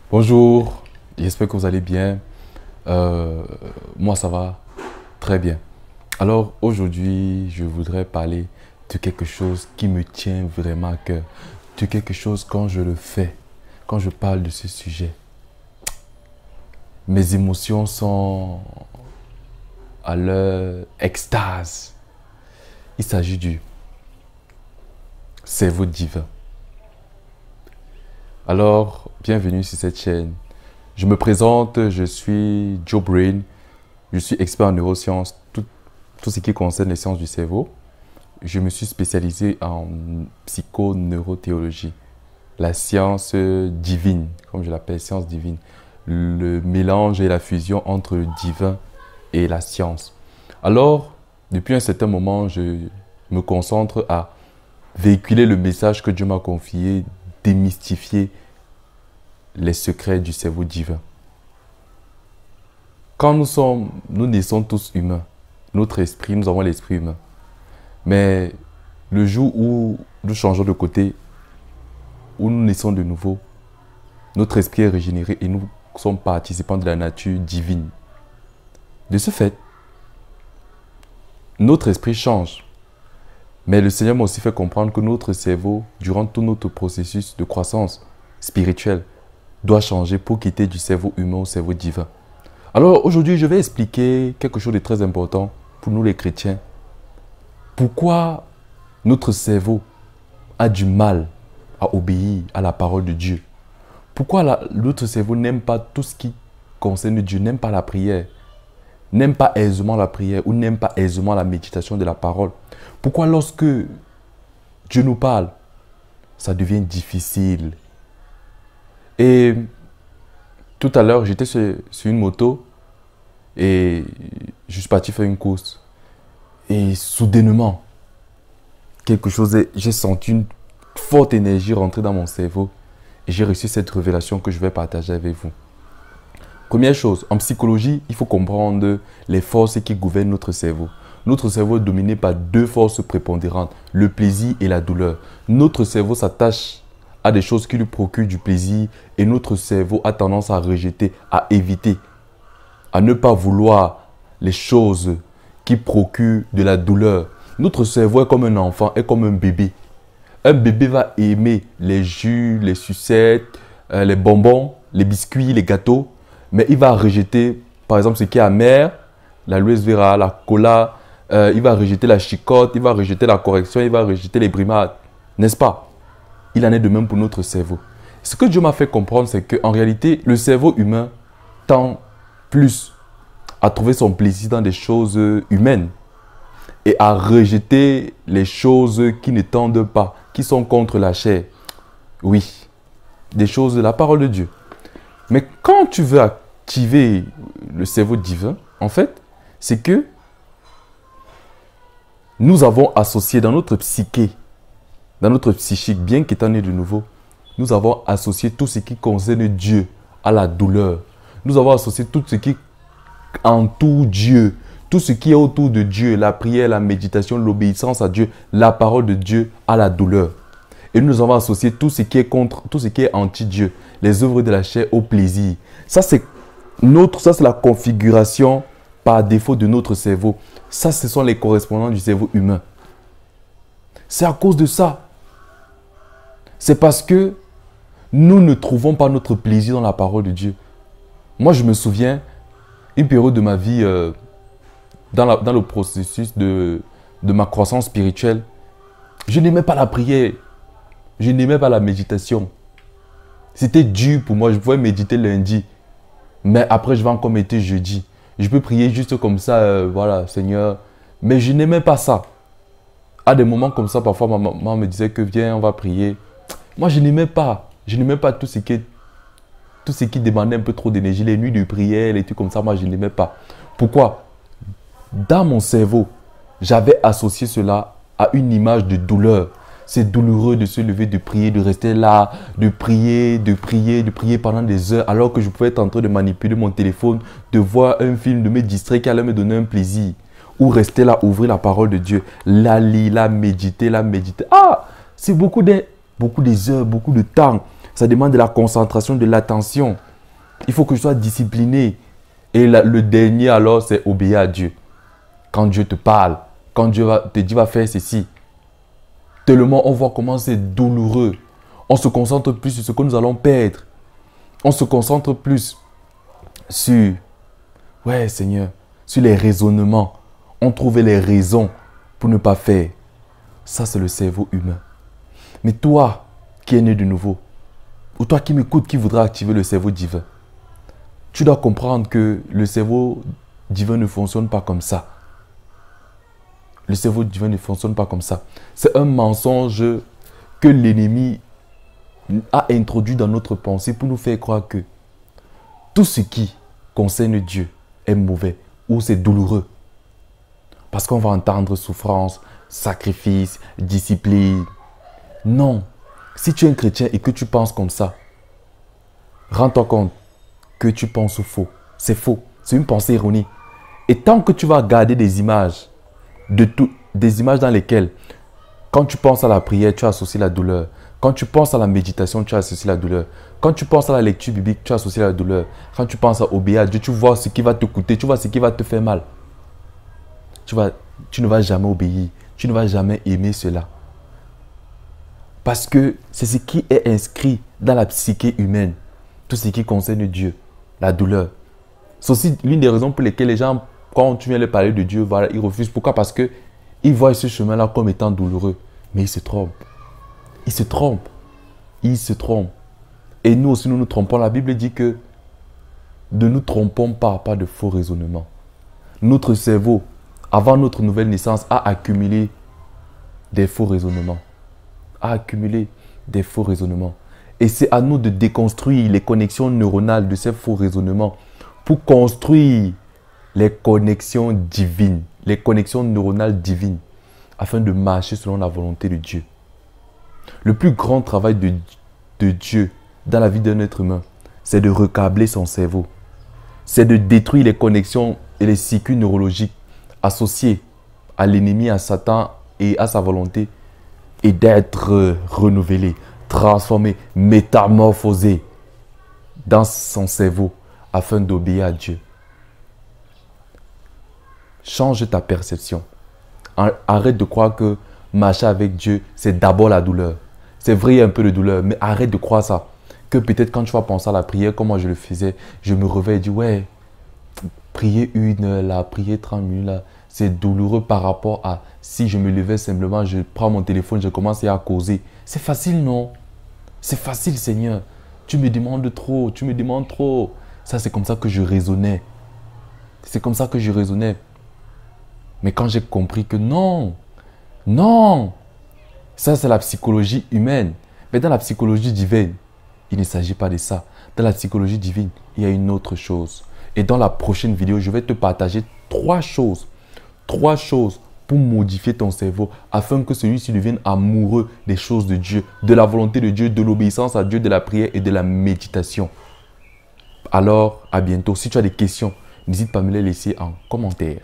Bonjour, j'espère que vous allez bien. Moi, ça va très bien. Alors, aujourd'hui, je voudrais parler de quelque chose qui me tient vraiment à cœur. De quelque chose quand je le fais, quand je parle de ce sujet. Mes émotions sont à leur extase. Il s'agit du cerveau divin. Alors, bienvenue sur cette chaîne. Je me présente, je suis Joe Brain. Je suis expert en neurosciences, tout ce qui concerne les sciences du cerveau. Je me suis spécialisé en psychoneurothéologie, la science divine, comme je l'appelle, science divine. Le mélange et la fusion entre le divin et la science. Alors, depuis un certain moment, je me concentre à véhiculer le message que Dieu m'a confié, démystifier les secrets du cerveau divin. Quand nous naissons tous humains, notre esprit, nous avons l'esprit humain. Mais le jour où nous changeons de côté, où nous naissons de nouveau, notre esprit est régénéré et nous sommes participants de la nature divine. De ce fait, notre esprit change. Mais le Seigneur m'a aussi fait comprendre que notre cerveau, durant tout notre processus de croissance spirituelle, doit changer pour quitter du cerveau humain au cerveau divin. Alors aujourd'hui, je vais expliquer quelque chose de très important pour nous les chrétiens. Pourquoi notre cerveau a du mal à obéir à la parole de Dieu? Pourquoi notre cerveau n'aime pas tout ce qui concerne Dieu, n'aime pas la prière, n'aime pas aisément la prière ou n'aime pas aisément la méditation de la parole? Pourquoi lorsque Dieu nous parle, ça devient difficile? Et tout à l'heure, j'étais sur une moto et je suis parti faire une course. Et soudainement, j'ai senti une forte énergie rentrer dans mon cerveau et j'ai reçu cette révélation que je vais partager avec vous. Première chose, en psychologie, il faut comprendre les forces qui gouvernent notre cerveau. Notre cerveau est dominé par deux forces prépondérantes, le plaisir et la douleur. Notre cerveau s'attache à des choses qui lui procurent du plaisir et notre cerveau a tendance à rejeter, à éviter, à ne pas vouloir les choses qui procurent de la douleur. Notre cerveau est comme un enfant, est comme un bébé. Un bébé va aimer les jus, les sucettes, les bonbons, les biscuits, les gâteaux, mais il va rejeter, par exemple, ce qui est amer, la Aloe vera, la cola, il va rejeter la chicotte, il va rejeter la correction, il va rejeter les brimades. N'est-ce pas? Il en est de même pour notre cerveau. Ce que Dieu m'a fait comprendre, c'est qu'en réalité, le cerveau humain tend plus à trouver son plaisir dans des choses humaines et à rejeter les choses qui ne tendent pas, qui sont contre la chair. Oui, des choses de la parole de Dieu. Mais quand tu veux activer le cerveau divin, en fait, c'est que nous avons associé dans notre psyché, dans notre psychique, bien qu'étant né de nouveau, nous avons associé tout ce qui concerne Dieu à la douleur. Nous avons associé tout ce qui entoure Dieu, tout ce qui est autour de Dieu, la prière, la méditation, l'obéissance à Dieu, la parole de Dieu à la douleur. Et nous avons associé tout ce qui est contre, tout ce qui est anti-Dieu, les œuvres de la chair au plaisir. Ça, c'est la configuration par défaut de notre cerveau. Ça, ce sont les correspondants du cerveau humain. C'est à cause de ça. C'est parce que nous ne trouvons pas notre plaisir dans la parole de Dieu. Moi, je me souviens, une période de ma vie, dans le processus de ma croissance spirituelle, je n'aimais pas la prière. Je n'aimais pas la méditation. C'était dur pour moi. Je pouvais méditer lundi. Mais après, je vais encore méditer jeudi. Je peux prier juste comme ça, voilà, Seigneur. Mais je n'aimais pas ça. À des moments comme ça, parfois, ma maman me disait que viens, on va prier. Moi, je n'aimais pas. Je n'aimais pas tout ce qui demandait un peu trop d'énergie. Les nuits de prière, les trucs comme ça, moi, je n'aimais pas. Pourquoi? Dans mon cerveau, j'avais associé cela à une image de douleur. C'est douloureux de se lever, de prier, de rester là, de prier pendant des heures, alors que je pouvais être en train de manipuler mon téléphone, de voir un film, de me distraire qui allait me donner un plaisir. Ou rester là, ouvrir la parole de Dieu, la lire, la méditer. Ah, c'est beaucoup des heures, beaucoup de temps. Ça demande de la concentration, de l'attention. Il faut que je sois discipliné. Et le dernier alors, c'est obéir à Dieu. Quand Dieu te parle, quand Dieu te dit va faire ceci. Tellement on voit comment c'est douloureux. On se concentre plus sur ce que nous allons perdre. On se concentre plus sur, ouais Seigneur, sur les raisonnements. On trouve les raisons pour ne pas faire. Ça, c'est le cerveau humain. Mais toi, qui es né de nouveau, ou toi qui m'écoutes, qui voudra activer le cerveau divin, tu dois comprendre que le cerveau divin ne fonctionne pas comme ça. Le cerveau divin ne fonctionne pas comme ça. C'est un mensonge que l'ennemi a introduit dans notre pensée pour nous faire croire que tout ce qui concerne Dieu est mauvais ou c'est douloureux. Parce qu'on va entendre souffrance, sacrifice, discipline. Non. Si tu es un chrétien et que tu penses comme ça, rends-toi compte que tu penses faux. C'est faux. C'est une pensée ironique. Et tant que tu vas garder des images, des images dans lesquelles, quand tu penses à la prière, tu associes la douleur. Quand tu penses à la méditation, tu associes la douleur. Quand tu penses à la lecture biblique, tu associes la douleur. Quand tu penses à obéir à Dieu, tu vois ce qui va te coûter, tu vois ce qui va te faire mal. Tu ne vas jamais obéir. Tu ne vas jamais aimer cela. Parce que c'est ce qui est inscrit dans la psyché humaine. Tout ce qui concerne Dieu. La douleur. C'est aussi l'une des raisons pour lesquelles les gens, quand tu viens leur parler de Dieu, voilà, ils refusent. Pourquoi? Parce qu'ils voient ce chemin-là comme étant douloureux. Mais ils se trompent. Ils se trompent. Ils se trompent. Et nous aussi, nous nous trompons. La Bible dit que ne nous trompons pas de faux raisonnements. Notre cerveau, avant notre nouvelle naissance, a accumulé des faux raisonnements. A accumulé des faux raisonnements. Et c'est à nous de déconstruire les connexions neuronales de ces faux raisonnements pour construire les connexions divines, les connexions neuronales divines, afin de marcher selon la volonté de Dieu. Le plus grand travail de Dieu dans la vie d'un être humain, c'est de recabler son cerveau. C'est de détruire les connexions et les circuits neurologiques associés à l'ennemi, à Satan et à sa volonté, et d'être renouvelé, transformé, métamorphosé dans son cerveau afin d'obéir à Dieu. Change ta perception. Arrête de croire que marcher avec Dieu, c'est d'abord la douleur. C'est vrai, il y a un peu de douleur, mais arrête de croire ça. Que peut-être quand tu vas penser à la prière, comme moi je le faisais, je me réveille et dis, ouais, prier 1 heure là, prier 30 minutes là, c'est douloureux par rapport à si je me levais simplement, je prends mon téléphone, je commence à causer. C'est facile, non? C'est facile, Seigneur. Tu me demandes trop, tu me demandes trop. Ça, c'est comme ça que je raisonnais. C'est comme ça que je raisonnais. Mais quand j'ai compris que non, non, ça c'est la psychologie humaine. Mais dans la psychologie divine, il ne s'agit pas de ça. Dans la psychologie divine, il y a une autre chose. Et dans la prochaine vidéo, je vais te partager 3 choses. 3 choses pour modifier ton cerveau afin que celui-ci devienne amoureux des choses de Dieu, de la volonté de Dieu, de l'obéissance à Dieu, de la prière et de la méditation. Alors, à bientôt. Si tu as des questions, n'hésite pas à me les laisser en commentaire.